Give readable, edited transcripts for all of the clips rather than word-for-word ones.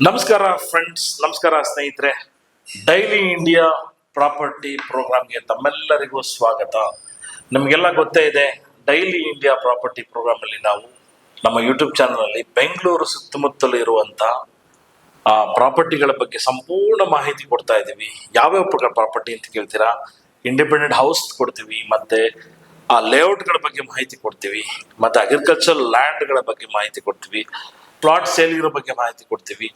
ನಮಸ್ಕಾರ ಫ್ರೆಂಡ್ಸ್, ನಮಸ್ಕಾರ ಸ್ನೇಹಿತರೆ. ಡೈಲಿ ಇಂಡಿಯಾ ಪ್ರಾಪರ್ಟಿ ಪ್ರೋಗ್ರಾಮ್ಗೆ ತಮ್ಮೆಲ್ಲರಿಗೂ ಸ್ವಾಗತ. ನಮಗೆಲ್ಲ ಗೊತ್ತೇ ಇದೆ, ಡೈಲಿ ಇಂಡಿಯಾ ಪ್ರಾಪರ್ಟಿ ಪ್ರೋಗ್ರಾಮ್ ಅಲ್ಲಿ ನಾವು ನಮ್ಮ ಯೂಟ್ಯೂಬ್ ಚಾನಲ್ ಅಲ್ಲಿ ಬೆಂಗಳೂರು ಸುತ್ತಮುತ್ತಲು ಇರುವಂತಹ ಪ್ರಾಪರ್ಟಿಗಳ ಬಗ್ಗೆ ಸಂಪೂರ್ಣ ಮಾಹಿತಿ ಕೊಡ್ತಾ ಇದ್ದೀವಿ. ಯಾವ್ಯಾವ ಪ್ರಕಾರ ಪ್ರಾಪರ್ಟಿ ಅಂತ ಕೇಳ್ತೀರಾ? ಇಂಡಿಪೆಂಡೆಂಟ್ ಹೌಸ್ ಕೊಡ್ತೀವಿ, ಮತ್ತೆ ಆ ಲೇಔಟ್ಗಳ ಬಗ್ಗೆ ಮಾಹಿತಿ ಕೊಡ್ತೀವಿ, ಮತ್ತೆ ಅಗ್ರಿಕಲ್ಚರ್ ಲ್ಯಾಂಡ್ಗಳ ಬಗ್ಗೆ ಮಾಹಿತಿ ಕೊಡ್ತೀವಿ, ಪ್ಲಾಟ್ ಸೇಲ್ ಇರೋ ಬಗ್ಗೆ ಮಾಹಿತಿ ಕೊಡ್ತೀವಿ.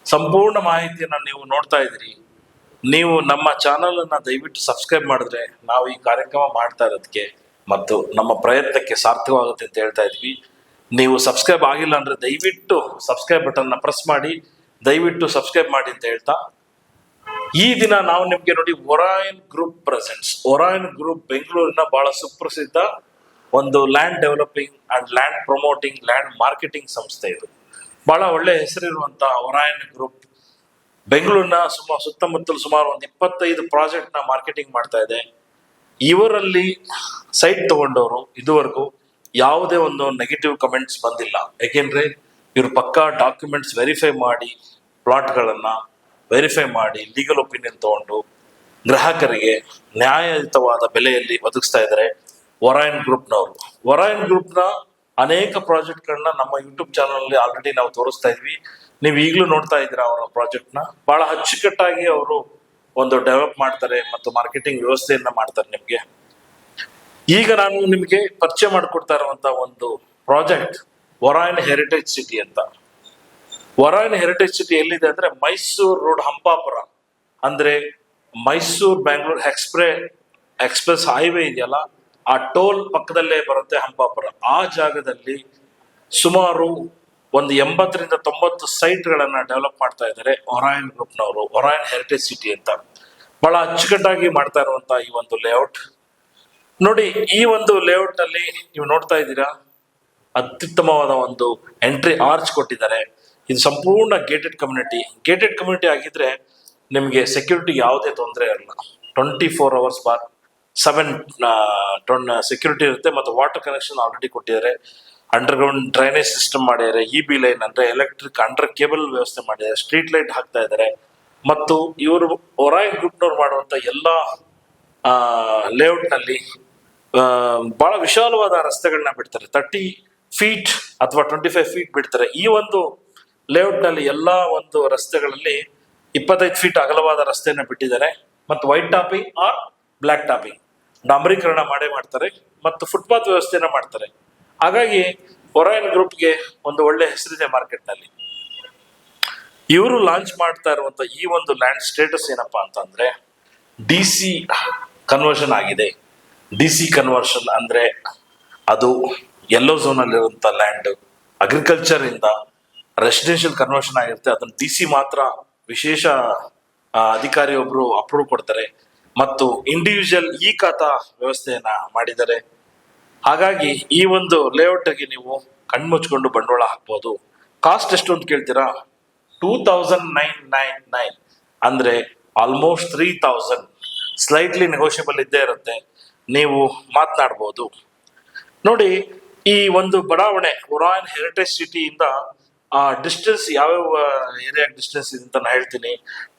ಸಂಪೂರ್ಣ ಮಾಹಿತಿಯನ್ನ ನೀವು ನೋಡ್ತಾ ಇದ್ದೀರಿ. ನೀವು ನಮ್ಮ ಚಾನಲ್ ಅನ್ನ ದಯವಿಟ್ಟು ಸಬ್ಸ್ಕ್ರೈಬ್ ಮಾಡಿದ್ರೆ ನಾವು ಈ ಕಾರ್ಯಕ್ರಮ ಮಾಡ್ತಾ ಇರೋದಕ್ಕೆ ಮತ್ತು ನಮ್ಮ ಪ್ರಯತ್ನಕ್ಕೆ ಸಾರ್ಥಕವಾಗುತ್ತೆ ಅಂತ ಹೇಳ್ತಾ ಇದ್ವಿ. ನೀವು ಸಬ್ಸ್ಕ್ರೈಬ್ ಆಗಿಲ್ಲ ಅಂದ್ರೆ ದಯವಿಟ್ಟು ಸಬ್ಸ್ಕ್ರೈಬ್ ಬಟನ್ ಪ್ರೆಸ್ ಮಾಡಿ, ದಯವಿಟ್ಟು ಸಬ್ಸ್ಕ್ರೈಬ್ ಮಾಡಿ ಅಂತ ಹೇಳ್ತಾ, ಈ ದಿನ ನಾವು ನಿಮ್ಗೆ ನೋಡಿ Orion group presents. Orion group ಬೆಂಗಳೂರಿನ ಬಹಳ ಸುಪ್ರಸಿದ್ಧ ಒಂದು land developing and land promoting, land marketing ಸಂಸ್ಥೆ. ಇದು ಬಹಳ ಒಳ್ಳೆ ಹೆಸರಿರುವಂತಹ ಒರಾಯನ್ ಗ್ರೂಪ್ ಬೆಂಗಳೂರಿನ ಸುತ್ತಮುತ್ತಲು ಸುಮಾರು ಒಂದು 25 ಪ್ರಾಜೆಕ್ಟ್ ನ ಮಾರ್ಕೆಟಿಂಗ್ ಮಾಡ್ತಾ ಇದೆ. ಇವರಲ್ಲಿ ಸೈಟ್ ತಗೊಂಡವರು ಇದುವರೆಗೂ ಯಾವುದೇ ಒಂದು ನೆಗೆಟಿವ್ ಕಮೆಂಟ್ಸ್ ಬಂದಿಲ್ಲ. ಯಾಕೆಂದ್ರೆ ಇವರು ಪಕ್ಕಾ ಡಾಕ್ಯುಮೆಂಟ್ಸ್ ವೆರಿಫೈ ಮಾಡಿ, ಪ್ಲಾಟ್ಗಳನ್ನ ವೆರಿಫೈ ಮಾಡಿ, ಲೀಗಲ್ ಒಪಿನಿಯನ್ ತಗೊಂಡು ಗ್ರಾಹಕರಿಗೆ ನ್ಯಾಯಯುತವಾದ ಬೆಲೆಯಲ್ಲಿ ಒದಗಿಸ್ತಾ ಇದ್ದಾರೆ ಒರಾಯನ್ ಗ್ರೂಪ್ನವರು. ಒರಾಯನ್ ಗ್ರೂಪ್ನ ಅನೇಕ ಪ್ರಾಜೆಕ್ಟ್ಗಳನ್ನ ನಮ್ಮ ಯೂಟ್ಯೂಬ್ ಚಾನಲ್ ಅಲ್ಲಿ ಆಲ್ರೆಡಿ ನಾವು ತೋರಿಸ್ತಾ ಇದ್ವಿ. ನೀವು ಈಗಲೂ ನೋಡ್ತಾ ಇದ್ದೀರಾ ಅವರ ಪ್ರಾಜೆಕ್ಟ್ನ. ಬಹಳ ಅಚ್ಚುಕಟ್ಟಾಗಿ ಅವರು ಒಂದು ಡೆವಲಪ್ ಮಾಡ್ತಾರೆ ಮತ್ತು ಮಾರ್ಕೆಟಿಂಗ್ ವ್ಯವಸ್ಥೆಯನ್ನ ಮಾಡ್ತಾರೆ ನಿಮ್ಗೆ. ಈಗ ನಾನು ನಿಮಗೆ ಪರಿಚಯ ಮಾಡಿಕೊಡ್ತಾ ಇರುವಂತ ಒಂದು ಪ್ರಾಜೆಕ್ಟ್ ಒರಾಯನ್ ಹೆರಿಟೇಜ್ ಸಿಟಿ ಅಂತ. ಒರಾಯನ್ ಹೆರಿಟೇಜ್ ಸಿಟಿ ಎಲ್ಲಿದೆ ಅಂದ್ರೆ ಮೈಸೂರು ರೋಡ್, ಹಂಪಾಪುರ. ಅಂದ್ರೆ ಮೈಸೂರು ಬೆಂಗಳೂರು ಎಕ್ಸ್ಪ್ರೆಸ್ ಹೈವೇ ಇದೆಯಲ್ಲ, ಆ ಟೋಲ್ ಪಕ್ಕದಲ್ಲೇ ಬರುತ್ತೆ ಹಂಪಾಪುರ. ಆ ಜಾಗದಲ್ಲಿ ಸುಮಾರು ಒಂದು 80ರಿಂದ 90 ಸೈಟ್ಗಳನ್ನ ಡೆವಲಪ್ ಮಾಡ್ತಾ ಇದ್ದಾರೆ ಒರಾಯನ್ ಗ್ರೂಪ್ನವರು. ಒರಾಯನ್ ಹೆರಿಟೇಜ್ ಸಿಟಿ ಅಂತ ಬಹಳ ಅಚ್ಚುಕಟ್ಟಾಗಿ ಮಾಡ್ತಾ ಇರುವಂತಹ ಈ ಒಂದು ಲೇಔಟ್ ನೋಡಿ. ಈ ಒಂದು ಲೇಔಟ್ ನಲ್ಲಿ ನೀವು ನೋಡ್ತಾ ಇದ್ದೀರಾ, ಅತ್ಯುತ್ತಮವಾದ ಒಂದು ಎಂಟ್ರಿ ಆರ್ಚ್ ಕೊಟ್ಟಿದ್ದಾರೆ. ಇದು ಸಂಪೂರ್ಣ ಗೇಟೆಡ್ ಕಮ್ಯುನಿಟಿ ಆಗಿದ್ರೆ ನಿಮಗೆ ಸೆಕ್ಯೂರಿಟಿ ಯಾವುದೇ ತೊಂದರೆ ಇರಲ್ಲ. 24 hours ಬಾರ್ 7 ಸೆಕ್ಯೂರಿಟಿ ಇರುತ್ತೆ. ಮತ್ತು ವಾಟರ್ ಕನೆಕ್ಷನ್ ಆಲ್ರೆಡಿ ಕೊಟ್ಟಿದ್ದಾರೆ. ಅಂಡರ್ಗ್ರೌಂಡ್ ಡ್ರೈನೇಜ್ ಸಿಸ್ಟಮ್ ಮಾಡಿದ್ದಾರೆ. ಇಬಿ ಲೈನ್ ಅಂದ್ರೆ ಎಲೆಕ್ಟ್ರಿಕ್ ಅಂಡರ್ ಕೇಬಲ್ ವ್ಯವಸ್ಥೆ ಮಾಡಿದ್ದಾರೆ. ಸ್ಟ್ರೀಟ್ ಲೈಟ್ ಹಾಕ್ತಾ ಇದ್ದಾರೆ. ಮತ್ತು ಇವರು ಒರಾಯನ್ ಗ್ರೂಪ್ನವ್ರು ಮಾಡುವಂತ ಎಲ್ಲಾ ಲೇಔಟ್ ನಲ್ಲಿ ಬಹಳ ವಿಶಾಲವಾದ ರಸ್ತೆಗಳನ್ನ ಬಿಡ್ತಾರೆ. 30 feet ಅಥವಾ 25 feet ಬಿಡ್ತಾರೆ. ಈ ಒಂದು ಲೇಔಟ್ ನಲ್ಲಿ ಎಲ್ಲಾ ಒಂದು ರಸ್ತೆಗಳಲ್ಲಿ 25 feet ಅಗಲವಾದ ರಸ್ತೆಯನ್ನ ಬಿಟ್ಟಿದ್ದಾರೆ. ಮತ್ತು white topping or black topping ಡಾಂಬರೀಕರಣ ಮಾಡ್ತಾರೆ. ಮತ್ತು ಫುಟ್ಪಾತ್ ವ್ಯವಸ್ಥೆಯನ್ನ ಮಾಡ್ತಾರೆ. ಹಾಗಾಗಿ ಒರಾಯನ್ ಗ್ರೂಪ್ಗೆ ಒಂದು ಒಳ್ಳೆ ಹೆಸರಿದೆ ಮಾರ್ಕೆಟ್ ನಲ್ಲಿ. ಇವರು ಲಾಂಚ್ ಮಾಡ್ತಾ ಇರುವಂತ ಈ ಒಂದು ಲ್ಯಾಂಡ್ ಸ್ಟೇಟಸ್ ಏನಪ್ಪಾ ಅಂತಂದ್ರೆ DC ಕನ್ವರ್ಷನ್ ಆಗಿದೆ. DC ಕನ್ವರ್ಷನ್ ಅಂದ್ರೆ ಅದು ಯೆಲ್ಲೋ ಝೋನ್ ಅಲ್ಲಿ ಇರುವಂತ ಲ್ಯಾಂಡ್ ಅಗ್ರಿಕಲ್ಚರ್ ಇಂದ ರೆಸಿಡೆನ್ಷಿಯಲ್ ಕನ್ವರ್ಷನ್ ಆಗಿರುತ್ತೆ. ಅದನ್ನ DC ಮಾತ್ರ ವಿಶೇಷ ಅಧಿಕಾರಿ ಒಬ್ರು ಅಪ್ರೂವ್ ಕೊಡ್ತಾರೆ. ಮತ್ತು ಇಂಡಿವಿಜುವಲ್ ಖಾತಾ ವ್ಯವಸ್ಥೆಯನ್ನ ಮಾಡಿದ್ದಾರೆ. ಹಾಗಾಗಿ ಈ ಒಂದು ಲೇಔಟ್ಗೆ ನೀವು ಕಣ್ಮುಚ್ಕೊಂಡು ಬಂಡವಾಳ ಹಾಕ್ಬೋದು. ಕಾಸ್ಟ್ ಎಷ್ಟು ಅಂತ ಕೇಳ್ತೀರಾ? 2,999 ಅಂದ್ರೆ ಆಲ್ಮೋಸ್ಟ್ 3,000. ಸ್ಲೈಟ್ಲಿ ನೆಗೋಷಿಯಬಲ್ ಇದ್ದೇ ಇರುತ್ತೆ, ನೀವು ಮಾತನಾಡ್ಬೋದು. ನೋಡಿ, ಈ ಒಂದು ಬಡಾವಣೆ ಒರಾಯನ್ ಹೆರಿಟೇಜ್ ಸಿಟಿಯಿಂದ ಡಿಸ್ಟೆನ್ಸ್ ಯಾವ್ಯಾವ ಏರಿಯಾ ಡಿಸ್ಟೆನ್ಸ್ ಇದೆ ಅಂತ ನಾನು ಹೇಳ್ತೀನಿ.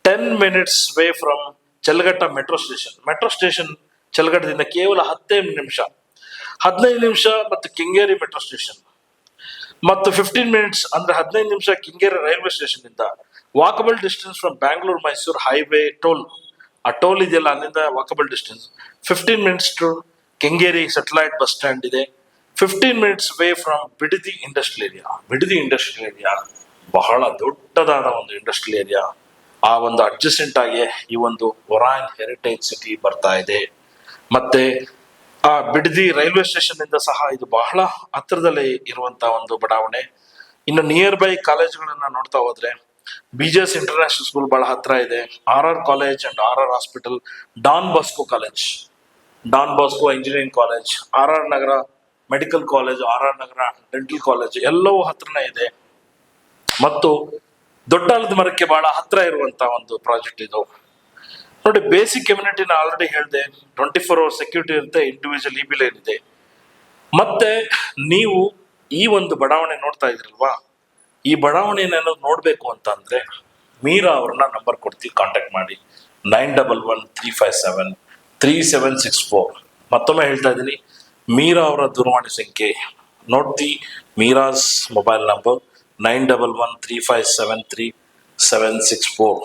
10 minutes way from Chalagatta metro station ಚಲಗಟ್ಟದಿಂದ ಕೇವಲ 15 ನಿಮಿಷ. ಮತ್ತು ಕೆಂಗೇರಿ ಮೆಟ್ರೋ ಸ್ಟೇಷನ್ ಮತ್ತು 15 minutes ಅಂದ್ರೆ 15 ನಿಮಿಷ ಕೆಂಗೇರಿ ರೈಲ್ವೆ ಸ್ಟೇಷನ್ ಇಂದ. Walkable distance from Bangalore Mysuru highway toll, ಆ ಟೋಲ್ ಇದೆಯಲ್ಲ, ಅಲ್ಲಿಂದ walkable distance. 15 minutes to Kengeri satellite bus stand ಇದೆ. 15 minutes way from Bidadi industrial area ಬಹಳ ದೊಡ್ಡದಾದ ಒಂದು ಇಂಡಸ್ಟ್ರಿಯಲ್ ಏರಿಯಾ. ಆ ಒಂದು ಅಡ್ಜಸೆಂಟ್ ಆಗಿ ಈ ಒಂದು ಒರಾಯನ್ ಹೆರಿಟೇಜ್ ಸಿಟಿ ಬರ್ತಾ ಇದೆ. ಮತ್ತೆ ಆ ಬಿಡದಿ ರೈಲ್ವೆ ಸ್ಟೇಷನ್ ಇಂದ ಸಹ ಇದು ಬಹಳ ಹತ್ತಿರದಲ್ಲೇ ಇರುವಂತಹ ಒಂದು ಬಡಾವಣೆ. ಇನ್ನು ನಿಯರ್ ಬೈ ಕಾಲೇಜ್ಗಳನ್ನ ನೋಡ್ತಾ ಹೋದ್ರೆ BJS ಇಂಟರ್ನ್ಯಾಷನಲ್ ಸ್ಕೂಲ್ ಬಹಳ ಹತ್ರ ಇದೆ. RR college and RR hospital, Don Bosco engineering college, RR Nagar medical college, RR Nagar dental college ಎಲ್ಲವೂ ಹತ್ರನೇ ಇದೆ. ಮತ್ತು ದೊಡ್ಡಾಲದ ಮರಕ್ಕೆ ಬಹಳ ಹತ್ರ ಇರುವಂತಹ ಒಂದು ಪ್ರಾಜೆಕ್ಟ್ ಇದು. ನೋಡಿ, ಬೇಸಿಕ್ ಕಮ್ಯುನಿಟಿನ ಆಲ್ರೆಡಿ ಹೇಳಿದೆ. 24 hours ಸೆಕ್ಯೂರಿಟಿ ಇರುತ್ತೆ. ಇಂಡಿವಿಜುವಲ್ ಇಬಿ ಲೈನ್ ಇದೆ. ಮತ್ತೆ ನೀವು ಈ ಒಂದು ಬಡಾವಣೆ ನೋಡ್ತಾ ಇದ್ರಲ್ವಾ, ಈ ಬಡಾವಣೆಯನ್ನು ನೋಡಬೇಕು ಅಂತ ಅಂದ್ರೆ ಮೀರಾ ಅವ್ರನ್ನ ನಂಬರ್ ಕೊಡ್ತೀವಿ, ಕಾಂಟ್ಯಾಕ್ಟ್ ಮಾಡಿ 9113573764. ಮತ್ತೊಮ್ಮೆ ಹೇಳ್ತಾ ಇದ್ದೀನಿ, ಮೀರಾ ಅವರ ದೂರವಾಣಿ ಸಂಖ್ಯೆ ನೋಡ್ತಿ, ಮೀರಾಸ್ ಮೊಬೈಲ್ ನಂಬರ್ 9113573764.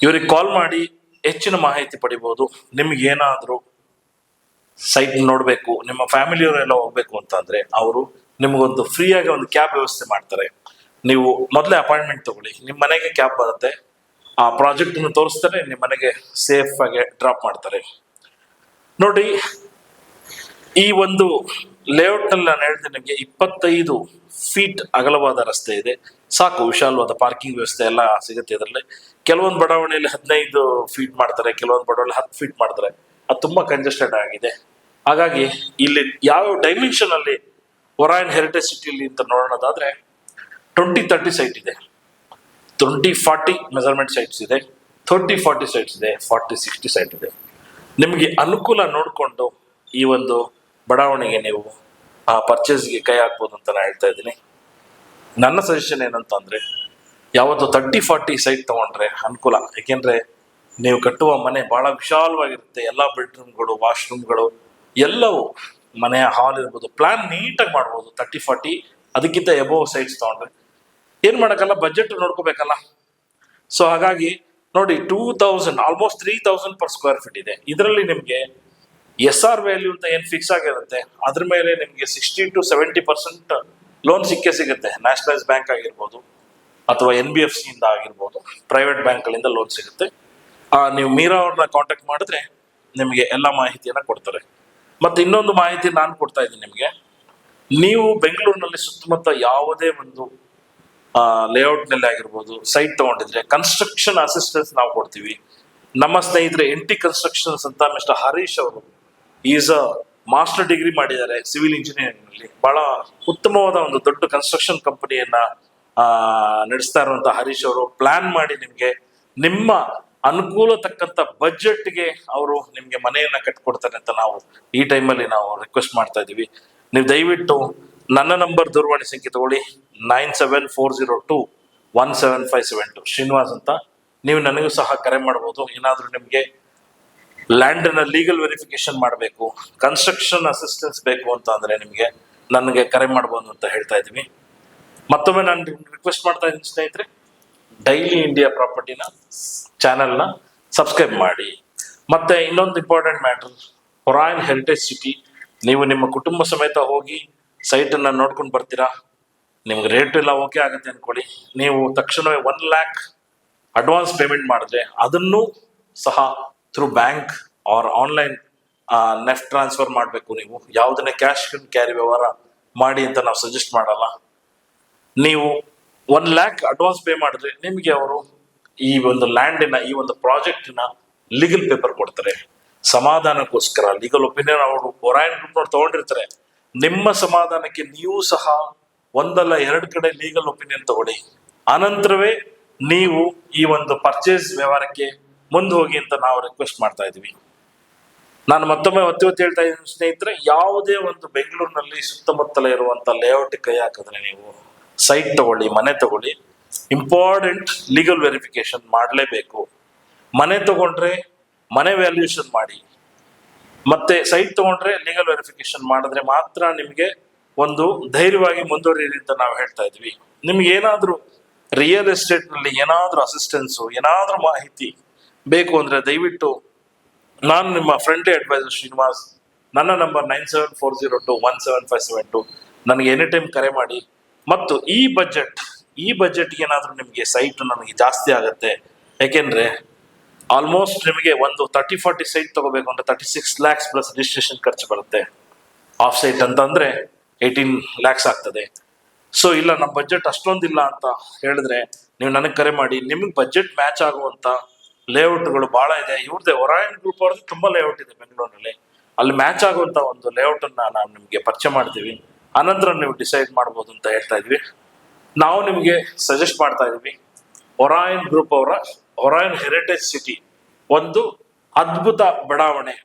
ಇವ್ರಿಗೆ ಕಾಲ್ ಮಾಡಿ ಹೆಚ್ಚಿನ ಮಾಹಿತಿ ಪಡಿಬೋದು. ನಿಮ್ಗೆ ಏನಾದರೂ ಸೈಟ್ ನೋಡಬೇಕು, ನಿಮ್ಮ ಫ್ಯಾಮಿಲಿಯವರೆಲ್ಲ ಹೋಗ್ಬೇಕು ಅಂತಂದ್ರೆ ಅವರು ನಿಮಗೊಂದು ಫ್ರೀಯಾಗಿ ಒಂದು ಕ್ಯಾಬ್ ವ್ಯವಸ್ಥೆ ಮಾಡ್ತಾರೆ. ನೀವು ಮೊದಲೇ ಅಪಾಯಿಂಟ್ಮೆಂಟ್ ತಗೊಳ್ಳಿ, ನಿಮ್ಮ ಮನೆಗೆ ಕ್ಯಾಬ್ ಬರುತ್ತೆ, ಆ ಪ್ರಾಜೆಕ್ಟ್ ತೋರಿಸ್ತಾರೆ, ನಿಮ್ಮ ಮನೆಗೆ ಸೇಫ್ ಆಗಿ ಡ್ರಾಪ್ ಮಾಡ್ತಾರೆ. ನೋಡಿ, ಈ ಒಂದು ಲೇಔಟ್ ನಲ್ಲಿ ನಾನು ಹೇಳಿದೆ ನಿಮಗೆ 25 ಫೀಟ್ ಅಗಲವಾದ ರಸ್ತೆ ಇದೆ, ಸಾಕು. ವಿಶಾಲವಾದ ಪಾರ್ಕಿಂಗ್ ವ್ಯವಸ್ಥೆ ಎಲ್ಲ ಸಿಗುತ್ತೆ ಇದರಲ್ಲಿ. ಕೆಲವೊಂದು ಬಡಾವಣೆಯಲ್ಲಿ 15 ಫೀಟ್ ಮಾಡ್ತಾರೆ, ಕೆಲವೊಂದು ಬಡಾವಣೆ 10 ಫೀಟ್ ಮಾಡ್ತಾರೆ. ಅದು ತುಂಬಾ ಕಂಜೆಸ್ಟೆಡ್ ಆಗಿದೆ. ಹಾಗಾಗಿ ಇಲ್ಲಿ ಯಾವ ಡೈಮೆನ್ಷನ್ ಅಲ್ಲಿ ಒರಾಯನ್ ಹೆರಿಟೇಜ್ ಸಿಟಿಲಿ ಅಂತ ನೋಡೋದಾದ್ರೆ 20-30 ಸೈಟ್ ಇದೆ, 20-40 ಮೆಜರ್ಮೆಂಟ್ ಸೈಟ್ಸ್ ಇದೆ, 30-40 ಸೈಟ್ಸ್ ಇದೆ, 40-60 ಸೈಟ್ ಇದೆ. ನಿಮಗೆ ಅನುಕೂಲ ನೋಡಿಕೊಂಡು ಈ ಒಂದು ಬಡಾವಣೆಗೆ ನೀವು ಆ ಪರ್ಚೇಸ್ಗೆ ಕೈ ಹಾಕ್ಬೋದು ಅಂತ ನಾನು ಹೇಳ್ತಾ ಇದ್ದೀನಿ. ನನ್ನ ಸಜೆಷನ್ ಏನಂತಂದ್ರೆ, ಯಾವತ್ತು 30-40 ಸೈಟ್ ತಗೊಂಡ್ರೆ ಅನುಕೂಲ. ಏಕೆಂದ್ರೆ ನೀವು ಕಟ್ಟುವ ಮನೆ ಬಹಳ ವಿಶಾಲವಾಗಿರುತ್ತೆ, ಎಲ್ಲ ಬೆಡ್ರೂಮ್ಗಳು, ವಾಶ್ರೂಮ್ಗಳು ಎಲ್ಲವೂ, ಮನೆಯ ಹಾಲ್ ಇರ್ಬೋದು, ಪ್ಲಾನ್ ನೀಟಾಗಿ ಮಾಡ್ಬೋದು. 30-40 ಅದಕ್ಕಿಂತ ಎಬೋವ್ ಸೈಟ್ಸ್ ತಗೊಂಡ್ರೆ ಏನ್ ಮಾಡಕ್ಕಲ್ಲ, ಬಜೆಟ್ ನೋಡ್ಕೋಬೇಕಲ್ಲ. ಸೊ ಹಾಗಾಗಿ ನೋಡಿ, 2000 ಆಲ್ಮೋಸ್ಟ್ 3000 ಪರ್ ಸ್ಕ್ವೇರ್ ಫೀಟ್ ಇದೆ. ಇದರಲ್ಲಿ ನಿಮ್ಗೆ SR ವ್ಯಾಲ್ಯೂ ಅಂತ ಏನ್ ಫಿಕ್ಸ್ ಆಗಿರುತ್ತೆ, ಅದ್ರ ಮೇಲೆ ನಿಮ್ಗೆ 60-70% ಲೋನ್ ಸಿಗುತ್ತೆ. ನ್ಯಾಷನಲೈಸ್ ಬ್ಯಾಂಕ್ ಆಗಿರ್ಬೋದು ಅಥವಾ NBFC ಇಂದ ಆಗಿರ್ಬೋದು, ಪ್ರೈವೇಟ್ ಬ್ಯಾಂಕ್ ಗಳಿಂದ ಲೋನ್ ಸಿಗುತ್ತೆ. ನೀವು ಮೀರಾ ಅವ್ರನ್ನ ಕಾಂಟ್ಯಾಕ್ಟ್ ಮಾಡಿದ್ರೆ ನಿಮಗೆ ಎಲ್ಲ ಮಾಹಿತಿಯನ್ನ ಕೊಡ್ತಾರೆ. ಮತ್ತೆ ಇನ್ನೊಂದು ಮಾಹಿತಿ ನಾನು ಕೊಡ್ತಾ ಇದ್ದೀನಿ ನಿಮಗೆ, ನೀವು ಬೆಂಗಳೂರಿನಲ್ಲಿ ಸುತ್ತಮುತ್ತ ಯಾವುದೇ ಒಂದು ಲೇಔಟ್ ನಲ್ಲಿ ಆಗಿರ್ಬೋದು ಸೈಟ್ ತಗೊಂಡಿದ್ರೆ ಕನ್ಸ್ಟ್ರಕ್ಷನ್ ಅಸಿಸ್ಟೆನ್ಸ್ ನಾವು ಕೊಡ್ತೀವಿ. ನಮ್ಮ ಸ್ನೇಹಿತರೆ NT ಕನ್ಸ್ಟ್ರಕ್ಷನ್ಸ್ ಅಂತ ಮಿಸ್ಟರ್ ಹರೀಶ್ ಅವರು, ಈಸ್ ಅ ಮಾಸ್ಟರ್ ಡಿಗ್ರಿ ಮಾಡಿದ್ದಾರೆ ಸಿವಿಲ್ ಇಂಜಿನಿಯರಿಂಗ್ ನಲ್ಲಿ. ಬಹಳ ಉತ್ತಮವಾದ ಒಂದು ದೊಡ್ಡ ಕನ್ಸ್ಟ್ರಕ್ಷನ್ ಕಂಪನಿಯನ್ನ ನಡೆಸ್ತಾ ಇರುವಂತಹ ಹರೀಶ್ ಅವರು ಪ್ಲಾನ್ ಮಾಡಿ ನಿಮ್ಗೆ ನಿಮ್ಮ ಅನುಕೂಲ ತಕ್ಕಂತ ಬಜೆಟ್ಗೆ ಅವರು ನಿಮ್ಗೆ ಮನೆಯನ್ನ ಕಟ್ಕೊಡ್ತಾರೆ ಅಂತ ನಾವು ಈ ಟೈಮಲ್ಲಿ ನಾವು ರಿಕ್ವೆಸ್ಟ್ ಮಾಡ್ತಾ ಇದೀವಿ. ನೀವು ದಯವಿಟ್ಟು ನನ್ನ ನಂಬರ್ ದೂರವಾಣಿ ಸಂಖ್ಯೆ ತಗೊಳ್ಳಿ, 9740217572, ಶ್ರೀನಿವಾಸ್ ಅಂತ. ನೀವು ನನಗೂ ಸಹ ಕರೆ ಮಾಡಬಹುದು. ಏನಾದ್ರೂ ನಿಮ್ಗೆ ಲ್ಯಾಂಡ್ ನ ಲೀಗಲ್ ವೆರಿಫಿಕೇಶನ್ ಮಾಡಬೇಕು, ಕನ್ಸ್ಟ್ರಕ್ಷನ್ ಅಸಿಸ್ಟೆನ್ಸ್ ಬೇಕು ಅಂತ ಅಂದ್ರೆ ನಿಮ್ಗೆ ನನಗೆ ಕರೆ ಮಾಡಬಹುದು ಅಂತ ಹೇಳ್ತಾ ಇದೀವಿ. ಮತ್ತೊಮ್ಮೆ ನಾನು ರಿಕ್ವೆಸ್ಟ್ ಮಾಡ್ತಾ ಇದ್ದೀನಿ ಸ್ನೇಹಿತರೆ, ಡೈಲಿ ಇಂಡಿಯಾ ಪ್ರಾಪರ್ಟಿನ ಚಾನೆಲ್ನ ಸಬ್ಸ್ಕ್ರೈಬ್ ಮಾಡಿ. ಮತ್ತೆ ಇನ್ನೊಂದು important matter, Orion heritage city, ನೀವು ನಿಮ್ಮ ಕುಟುಂಬ ಸಮೇತ ಹೋಗಿ ಸೈಟ್ ಅನ್ನ ನೋಡ್ಕೊಂಡು ಬರ್ತೀರಾ, ನಿಮ್ಗೆ ರೇಟ್ ಎಲ್ಲ ಓಕೆ ಆಗುತ್ತೆ ಅನ್ಕೊಳ್ಳಿ, ನೀವು ತಕ್ಷಣವೇ 1 lakh ಅಡ್ವಾನ್ಸ್ ಪೇಮೆಂಟ್ ಮಾಡಿದ್ರೆ ಅದನ್ನು ಸಹ through bank or online NEFT transfer ಮಾಡಬೇಕು. ನೀವು ಯಾವುದನ್ನೇ ಕ್ಯಾಶ್ ಕ್ಯಾರಿ ವ್ಯವಹಾರ ಮಾಡಿ ಅಂತ ನಾವು ಸಜೆಸ್ಟ್ ಮಾಡಲ್ಲ. ನೀವು 1 lakh ಅಡ್ವಾನ್ಸ್ ಪೇ ಮಾಡಿದ್ರೆ ನಿಮಗೆ ಅವರು ಈ ಒಂದು ಲ್ಯಾಂಡಿನ, ಈ ಒಂದು ಪ್ರಾಜೆಕ್ಟಿನ ಲೀಗಲ್ ಪೇಪರ್ ಕೊಡ್ತಾರೆ. ಸಮಾಧಾನಕ್ಕೋಸ್ಕರ ಲೀಗಲ್ ಒಪಿನಿಯನ್ ಅವರು ಒರಾಯನ್ ಗ್ರೂಪ್ ನೋಡಿ ತಗೊಂಡಿರ್ತಾರೆ. ನಿಮ್ಮ ಸಮಾಧಾನಕ್ಕೆ ನೀವು ಸಹ 1-2 ಕಡೆ ಲೀಗಲ್ ಒಪಿನಿಯನ್ ತಗೊಳ್ಳಿ, ಆನಂತರವೇ ನೀವು ಈ ಒಂದು ಪರ್ಚೇಸ್ ವ್ಯವಹಾರಕ್ಕೆ ಮುಂದೆ ಹೋಗಿ ಅಂತ ನಾವು ರಿಕ್ವೆಸ್ಟ್ ಮಾಡ್ತಾ ಇದೀವಿ. ನಾನು ಮತ್ತೊಮ್ಮೆ ಒತ್ತಿ ಹೇಳ್ತಾ ಇದ್ದೀನಿ ಸ್ನೇಹಿತರೆ, ಯಾವುದೇ ಒಂದು ಬೆಂಗಳೂರಿನಲ್ಲಿ ಸುತ್ತಮುತ್ತಲ ಇರುವಂತ ಲೇಔಟ್ ಕೈ ಹಾಕಿದ್ರೆ ನೀವು ಸೈಟ್ ತಗೊಳ್ಳಿ, ಮನೆ ತಗೊಳ್ಳಿ, ಇಂಪಾರ್ಟೆಂಟ್ ಲೀಗಲ್ ವೆರಿಫಿಕೇಶನ್ ಮಾಡಲೇಬೇಕು. ಮನೆ ತಗೊಂಡ್ರೆ ಮನೆ ವ್ಯಾಲ್ಯೂಯೇಷನ್ ಮಾಡಿ, ಮತ್ತೆ ಸೈಟ್ ತಗೊಂಡ್ರೆ ಲೀಗಲ್ ವೆರಿಫಿಕೇಶನ್ ಮಾಡಿದ್ರೆ ಮಾತ್ರ ನಿಮಗೆ ಒಂದು ಧೈರ್ಯವಾಗಿ ಮುಂದುವರಿಯಿರಿ ಅಂತ ನಾವು ಹೇಳ್ತಾ ಇದ್ವಿ. ನಿಮ್ಗೆ ಏನಾದ್ರೂ ರಿಯಲ್ ಎಸ್ಟೇಟ್ ನಲ್ಲಿ ಏನಾದ್ರೂ ಅಸಿಸ್ಟೆನ್ಸು, ಏನಾದ್ರೂ ಮಾಹಿತಿ ಬೇಕು ಅಂದ್ರೆ ದಯವಿಟ್ಟು ನಾನು ನಿಮ್ಮ ಫ್ರೆಂಡ್ಲಿ ಅಡ್ವೈಸರ್ ಶ್ರೀನಿವಾಸ್, ನನ್ನ ನಂಬರ್ 9740217572, ನನಗೆ ಎನಿ ಟೈಮ್ ಕರೆ ಮಾಡಿ. ಮತ್ತು ಈ ಬಜೆಟ್ಗೆ ಏನಾದ್ರೂ ನಿಮಗೆ ಸೈಟ್ ನನಗೆ ಜಾಸ್ತಿ ಆಗುತ್ತೆ, ಯಾಕೆಂದ್ರೆ ಆಲ್ಮೋಸ್ಟ್ ನಿಮಗೆ ಒಂದು 30-40 ಸೈಟ್ ತಗೋಬೇಕು ಅಂದ್ರೆ 36 lakhs ಪ್ಲಸ್ ರಿಜಿಸ್ಟ್ರೇಷನ್ ಖರ್ಚು ಬರುತ್ತೆ. ಆಫ್ ಸೈಟ್ ಅಂತ ಅಂದ್ರೆ 18 lakhs ಆಗ್ತದೆ. ಸೊ ಇಲ್ಲ, ನಮ್ಮ ಬಜೆಟ್ ಅಷ್ಟೊಂದಿಲ್ಲ ಅಂತ ಹೇಳಿದ್ರೆ ನೀವು ನನಗೆ ಕರೆ ಮಾಡಿ. ನಿಮ್ಗೆ ಬಜೆಟ್ ಮ್ಯಾಚ್ ಆಗುವಂತ ಲೇಔಟ್ಗಳು ಬಹಳ ಇದೆ. ಇವ್ರದ್ದೇ ಒರಾಯನ್ ಗ್ರೂಪ್ ಅವ್ರದ್ದು ತುಂಬಾ ಲೇಔಟ್ ಇದೆ ಬೆಂಗಳೂರಿನಲ್ಲಿ. ಅಲ್ಲಿ ಮ್ಯಾಚ್ ಆಗುವಂತ ಒಂದು ಲೇಔಟ್ ಅನ್ನ ನಾವು ನಿಮ್ಗೆ ಪರಿಚಯ ಮಾಡ್ತೀವಿ, ಅನಂತರ ನೀವು ಡಿಸೈಡ್ ಮಾಡ್ಬೋದು ಅಂತ ಹೇಳ್ತಾ ಇದ್ವಿ. ನಾವು ನಿಮ್ಗೆ ಸಜೆಸ್ಟ್ ಮಾಡ್ತಾ ಇದೀವಿ, ಒರಾಯನ್ ಗ್ರೂಪ್ ಅವರ ಒರಾಯನ್ ಹೆರಿಟೇಜ್ ಸಿಟಿ ಒಂದು ಅದ್ಭುತ ಬಡಾವಣೆ,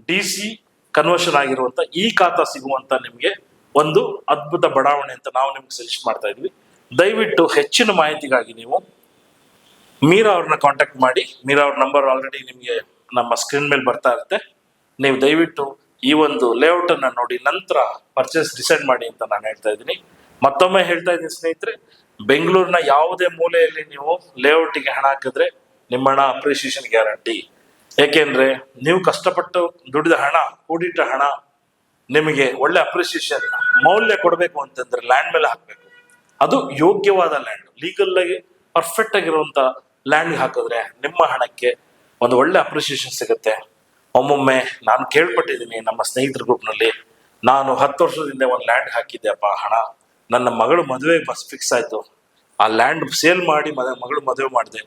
DC ಕನ್ವರ್ಷನ್ ಆಗಿರುವಂತ ಈ ಖಾತಾ ಸಿಗುವಂತ ನಿಮ್ಗೆ ಒಂದು ಅದ್ಭುತ ಬಡಾವಣೆ ಅಂತ ನಾವು ನಿಮ್ಗೆ ಸಜೆಸ್ಟ್ ಮಾಡ್ತಾ ಇದ್ವಿ. ದಯವಿಟ್ಟು ಹೆಚ್ಚಿನ ಮಾಹಿತಿಗಾಗಿ ನೀವು ಮೀರಾ ಅವ್ರನ್ನ ಕಾಂಟ್ಯಾಕ್ಟ್ ಮಾಡಿ. ಮೀರಾ ಅವ್ರ ನಂಬರ್ ಆಲ್ರೆಡಿ ನಿಮಗೆ ನಮ್ಮ ಸ್ಕ್ರೀನ್ ಮೇಲೆ ಬರ್ತಾ ಇರುತ್ತೆ. ನೀವು ದಯವಿಟ್ಟು ಈ ಒಂದು ಲೇಔಟ್ ಅನ್ನ ನೋಡಿ ನಂತರ ಪರ್ಚೇಸ್ ಡಿಸೈಡ್ ಮಾಡಿ ಅಂತ ನಾನು ಹೇಳ್ತಾ ಇದ್ದೀನಿ. ಮತ್ತೊಮ್ಮೆ ಹೇಳ್ತಾ ಇದ್ದೀನಿ ಸ್ನೇಹಿತರೆ, ಬೆಂಗಳೂರಿನ ಯಾವುದೇ ಮೂಲೆಯಲ್ಲಿ ನೀವು ಲೇಔಟಿಗೆ ಹಣ ಹಾಕಿದ್ರೆ ನಿಮ್ಮ ಹಣ ಅಪ್ರಿಸಿಯೇಷನ್ ಗ್ಯಾರಂಟಿ. ಏಕೆಂದ್ರೆ ನೀವು ಕಷ್ಟಪಟ್ಟು ದುಡಿದ ಹಣ, ಕೂಡಿಟ್ಟ ಹಣ ನಿಮಗೆ ಒಳ್ಳೆ ಅಪ್ರಿಸಿಯೇಷನ್ ಮೌಲ್ಯ ಕೊಡಬೇಕು ಅಂತಂದ್ರೆ ಲ್ಯಾಂಡ್ ಮೇಲೆ ಹಾಕಬೇಕು. ಅದು ಯೋಗ್ಯವಾದ ಲ್ಯಾಂಡ್, ಲೀಗಲ್ ಆಗಿ ಪರ್ಫೆಕ್ಟ್ ಆಗಿರುವಂತ ಲ್ಯಾಂಡ್ ಹಾಕಿದ್ರೆ ನಿಮ್ಮ ಹಣಕ್ಕೆ ಒಂದು ಒಳ್ಳೆ ಅಪ್ರಿಸಿಯೇಷನ್ ಸಿಗುತ್ತೆ. ಒಮ್ಮೊಮ್ಮೆ ನಾನು ಕೇಳ್ಪಟ್ಟಿದ್ದೀನಿ ನಮ್ಮ ಸ್ನೇಹಿತರ ಗ್ರೂಪ್ನಲ್ಲಿ, ನಾನು 10 ವರ್ಷದಿಂದ ಒಂದು ಲ್ಯಾಂಡ್ ಹಾಕಿದ್ದೆಪ್ಪ, ಹಣ ನನ್ನ ಮಗಳು ಮದುವೆ ಫಿಕ್ಸ್ ಆಯ್ತು, ಆ ಲ್ಯಾಂಡ್ ಸೇಲ್ ಮಾಡಿ ಮಗಳು ಮದುವೆ ಮಾಡಿದೆ,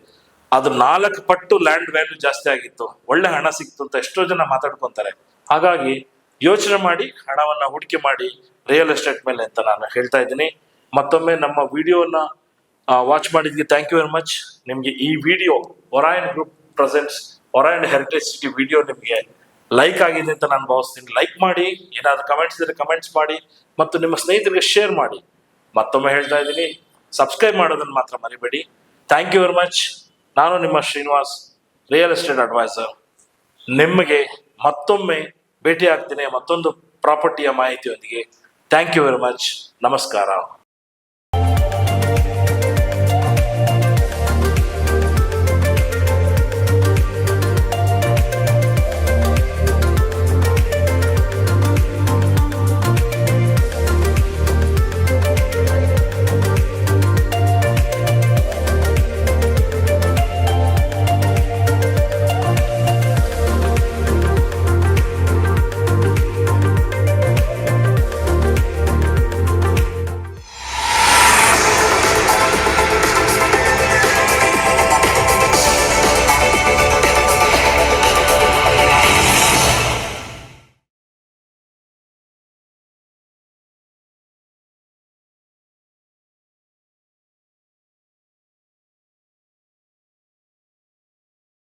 ಅದು 4 ಪಟ್ಟು ಲ್ಯಾಂಡ್ ವ್ಯಾಲ್ಯೂ ಜಾಸ್ತಿ ಆಗಿತ್ತು, ಒಳ್ಳೆ ಹಣ ಸಿಕ್ತು ಅಂತ ಎಷ್ಟೋ ಜನ ಮಾತಾಡ್ಕೊಂತಾರೆ. ಹಾಗಾಗಿ ಯೋಚನೆ ಮಾಡಿ ಹಣವನ್ನ ಹೂಡಿಕೆ ಮಾಡಿ ರಿಯಲ್ ಎಸ್ಟೇಟ್ ಮೇಲೆ ಅಂತ ನಾನು ಹೇಳ್ತಾ ಇದ್ದೀನಿ. ಮತ್ತೊಮ್ಮೆ ನಮ್ಮ ವಿಡಿಯೋನ ವಾಚ್ ಮಾಡಿದ್ಗೆ ಥ್ಯಾಂಕ್ ಯು ವೆರಿ ಮಚ್. ನಿಮಗೆ ಈ video Orion group presents Orion heritage city video ನಿಮಗೆ ಲೈಕ್ ಆಗಿದೆ ಅಂತ ನಾನು ಭಾವಿಸ್ತೀನಿ. ಲೈಕ್ ಮಾಡಿ, ಏನಾದ್ರು ಕಮೆಂಟ್ಸ್ ಇದ್ರೆ ಕಮೆಂಟ್ಸ್ ಮಾಡಿ, ಮತ್ತು ನಿಮ್ಮ ಸ್ನೇಹಿತರಿಗೆ ಶೇರ್ ಮಾಡಿ. ಮತ್ತೊಮ್ಮೆ ಹೇಳ್ತಾ ಇದ್ದೀನಿ, ಸಬ್ಸ್ಕ್ರೈಬ್ ಮಾಡೋದನ್ನು ಮಾತ್ರ ಮರಿಬೇಡಿ. Thank you very much. ನಾನು ನಿಮ್ಮ ಶ್ರೀನಿವಾಸ್, ರಿಯಲ್ ಎಸ್ಟೇಟ್ ಅಡ್ವೈಸರ್. ನಿಮಗೆ ಮತ್ತೊಮ್ಮೆ ಭೇಟಿ ಆಗ್ತೀನಿ ಮತ್ತೊಂದು ಪ್ರಾಪರ್ಟಿಯ ಮಾಹಿತಿಯೊಂದಿಗೆ. Thank you very much. ನಮಸ್ಕಾರ.